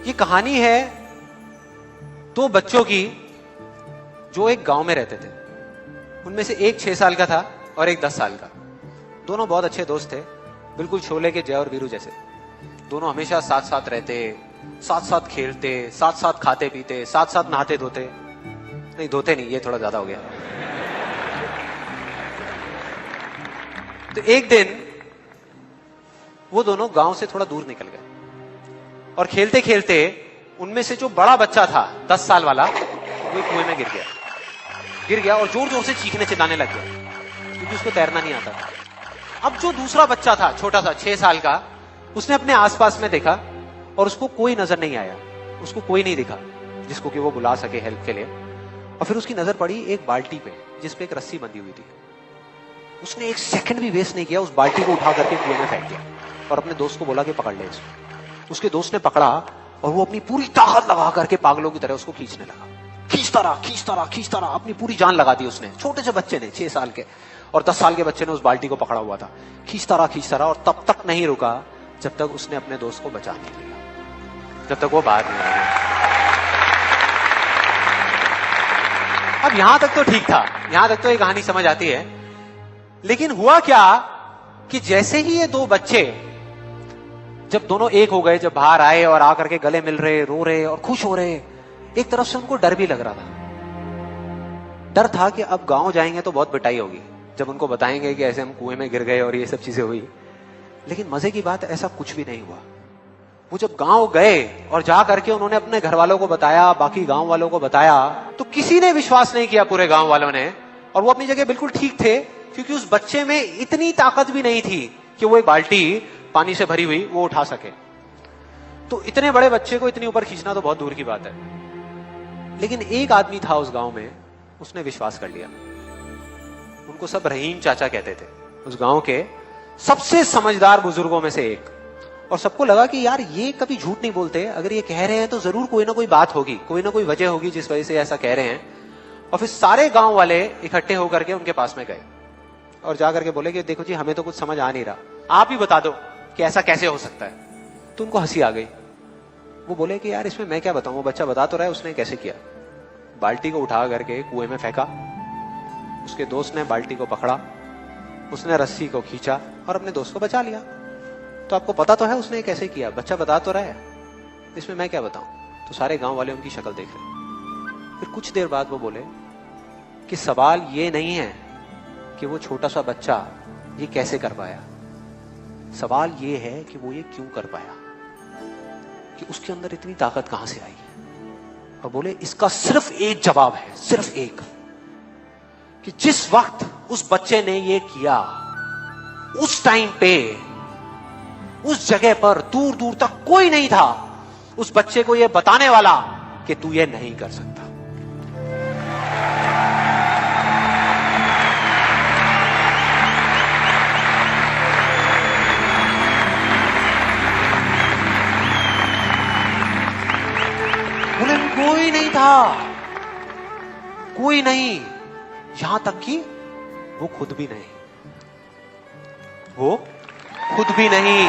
ये कहानी है दो बच्चों की जो एक गांव में रहते थे। उनमें से एक 6 साल का था और एक 10 साल का। दोनों बहुत अच्छे दोस्त थे, बिल्कुल शोले के जय और वीरू जैसे। दोनों हमेशा साथ साथ रहते, साथ साथ खेलते, साथ साथ खाते पीते, साथ साथ नहाते धोते। नहीं धोते नहीं, ये थोड़ा ज्यादा हो गया। तो एक दिन वो दोनों गांव से थोड़ा दूर निकल गए और खेलते खेलते उनमें से जो बड़ा बच्चा था 10 साल वाला, वो कुएं में गिर गया और जोर जोर से चीखने चिल्लाने लग गया क्योंकि उसको तैरना नहीं आता था। अब जो दूसरा बच्चा था छोटा सा 6 साल का, उसने अपने आसपास में देखा और उसको कोई नजर नहीं आया, उसको कोई नहीं दिखा जिसको कि वो बुला सके हेल्प के लिए। और फिर उसकी नजर पड़ी एक बाल्टी पे जिसपे एक रस्सी बंधी हुई थी। उसने एक सेकंड भी वेस्ट नहीं किया, उस बाल्टी को उठा करके कुएं में फेंक दिया और अपने दोस्त को बोला कि पकड़ ले इसको। उसके दोस्त ने पकड़ा और वो अपनी पूरी ताकत लगा करके पागलों की तरह उसको खींचने लगा। खींचता रहा, अपनी पूरी जान लगा दी उसने। छोटे से बच्चे ने, 6 साल के और 10 साल के बच्चे ने उस बाल्टी को पकड़ा हुआ था। खींचता रहा और तब तक नहीं रुका जब तक उसने अपने दोस्त को बचा नहीं लिया, जब तक वो बाहर नहीं आया। अब यहां तक तो ठीक था, यहां तक तो ये कहानी समझ आती है। लेकिन हुआ क्या कि जैसे ही ये दो बच्चे जब दोनों एक हो गए, जब बाहर आए और आकर के गले मिल रहे, रो रहे और खुश हो रहे, एक तरफ से उनको डर भी लग रहा था। डर था कि अब गांव जाएंगे तो बहुत पिटाई होगी जब उनको बताएंगे कि ऐसे हम कुएं में गिर गए और ये सब चीजें हुई। लेकिन मजे की बात, ऐसा कुछ भी नहीं हुआ। वो जब गांव गए और जा करके उन्होंने अपने घर वालों को बताया, बाकी गांव वालों को बताया, तो किसी ने विश्वास नहीं किया, पूरे गांव वालों ने। और वो अपनी जगह बिल्कुल ठीक थे क्योंकि उस बच्चे में इतनी ताकत भी नहीं थी कि वो एक बाल्टी पानी से भरी हुई वो उठा सके। तो इतने बड़े बच्चे को इतनी ऊपर खींचना तो बहुत दूर की बात है। लेकिन एक आदमी था उस गांव में, उसने विश्वास कर लिया। उनको सब रहीम चाचा कहते थे, उस गांव के सबसे समझदार बुजुर्गों में से एक। और सबको लगा कि यार ये कभी झूठ नहीं बोलते, अगर ये कह रहे हैं तो जरूर कोई ना कोई बात होगी, कोई ना कोई वजह होगी जिस वजह से ऐसा कह रहे हैं। और फिर सारे गांव वाले इकट्ठे होकर के उनके पास में गए और जाकर के बोले कि देखो जी, हमें तो कुछ समझ आ नहीं रहा, आप ही बता दो कि ऐसा कैसे हो सकता है। तो उनको हंसी आ गई। वो बोले कि यार इसमें मैं क्या बताऊं, वो बच्चा बता तो रहा है उसने कैसे किया। बाल्टी को उठा करके कुएं में फेंका, उसके दोस्त ने बाल्टी को पकड़ा, उसने रस्सी को खींचा और अपने दोस्त को बचा लिया। तो आपको पता तो है उसने कैसे किया, बच्चा बता तो रहा है, इसमें मैं क्या बताऊं। तो सारे गांव वाले उनकी शक्ल देख रहे। फिर कुछ देर बाद वो बोले कि सवाल ये नहीं है कि वो छोटा सा बच्चा ये कैसे कर पाया, सवाल ये है कि वो ये क्यों कर पाया, कि उसके अंदर इतनी ताकत कहां से आई। और बोले इसका सिर्फ एक जवाब है, सिर्फ एक, कि जिस वक्त उस बच्चे ने ये किया, उस टाइम पे उस जगह पर दूर दूर तक कोई नहीं था उस बच्चे को ये बताने वाला कि तू ये नहीं कर सकता। बोले कोई नहीं था, कोई नहीं, यहां तक कि वो खुद भी नहीं, वो खुद भी नहीं।